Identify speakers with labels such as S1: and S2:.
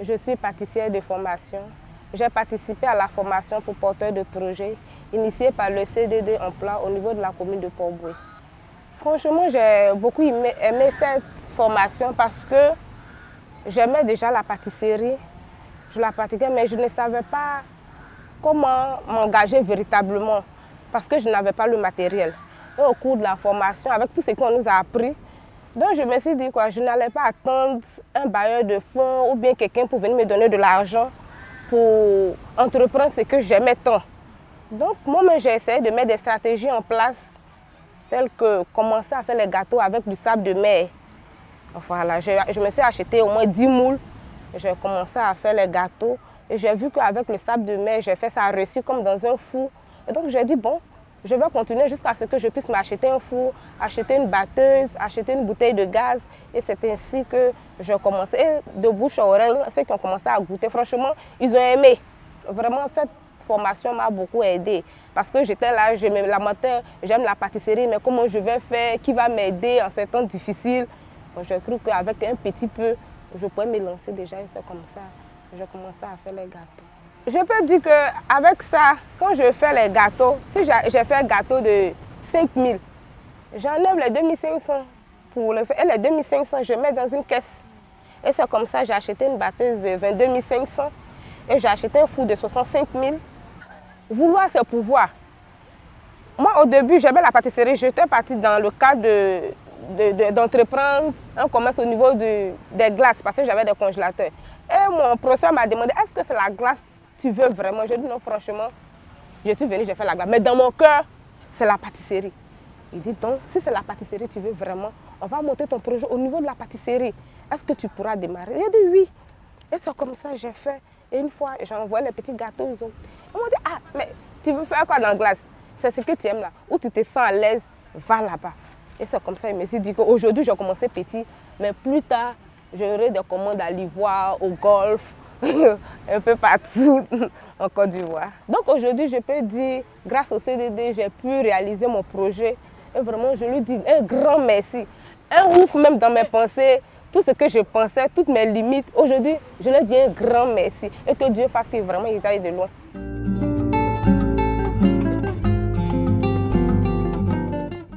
S1: Je suis pâtissière de formation. J'ai participé à la formation pour porteurs de projets initiée par le CDD Emploi au niveau de la commune de Port-Bouët. Franchement, j'ai beaucoup aimé cette formation parce que j'aimais déjà la pâtisserie. Je la pratiquais, mais je ne savais pas comment m'engager véritablement parce que je n'avais pas le matériel. Et au cours de la formation, avec tout ce qu'on nous a appris, donc je me suis dit quoi, je n'allais pas attendre un bailleur de fonds ou bien quelqu'un pour venir me donner de l'argent pour entreprendre ce que j'aimais tant. Donc moi-même j'ai essayé de mettre des stratégies en place telles que commencer à faire les gâteaux avec du sable de mer. Voilà, je me suis acheté au moins 10 moules, j'ai commencé à faire les gâteaux et j'ai vu qu'avec le sable de mer, j'ai fait ça réussir comme dans un four. Et donc j'ai dit bon, je vais continuer jusqu'à ce que je puisse m'acheter un four, acheter une batteuse, acheter une bouteille de gaz. Et c'est ainsi que j'ai commencé. Et de bouche à oreille, ceux qui ont commencé à goûter, franchement, ils ont aimé. Vraiment, cette formation m'a beaucoup aidé. Parce que j'étais là, j'aime la pâtisserie, mais comment je vais faire? Qui va m'aider en ces temps difficiles? Bon, j'ai cru qu'avec un petit peu, je pouvais me lancer déjà. Et c'est comme ça que j'ai commencé à faire les gâteaux. Je peux dire qu'avec ça, quand je fais les gâteaux, si j'ai fait un gâteau de 5000, j'enlève les 2500 pour le faire. Et les 2500, je mets dans une caisse. Et c'est comme ça que j'ai acheté une batteuse de 22 500 et j'ai acheté un four de 65 000. Vouloir, c'est pouvoir. Moi, au début, j'aimais la pâtisserie. J'étais partie dans le cadre d'entreprendre un commerce au niveau des glaces parce que j'avais des congélateurs. Et mon professeur m'a demandé, est-ce que c'est la glace tu veux vraiment? Je dis non, franchement, je suis venue, j'ai fait la glace. Mais dans mon cœur, c'est la pâtisserie. Il dit donc, si c'est la pâtisserie, tu veux vraiment, on va monter ton projet au niveau de la pâtisserie. Est-ce que tu pourras démarrer? J'ai dit oui. Et c'est comme ça que j'ai fait. Et une fois, j'ai envoyé les petits gâteaux. Ils m'ont dit, ah, mais tu veux faire quoi dans la glace? C'est ce que tu aimes là. Où tu te sens à l'aise, va là-bas. Et c'est comme ça, il me suis dit qu'aujourd'hui, j'ai commencé petit, mais plus tard, j'aurai des commandes à l'Ivoire, au Golfe, un peu partout en Côte d'Ivoire. Donc aujourd'hui, je peux dire, grâce au CDD, j'ai pu réaliser mon projet. Et vraiment, je lui dis un grand merci. Un ouf même dans mes pensées, tout ce que je pensais, toutes mes limites. Aujourd'hui, je leur dis un grand merci. Et que Dieu fasse que vraiment ils aillent de loin.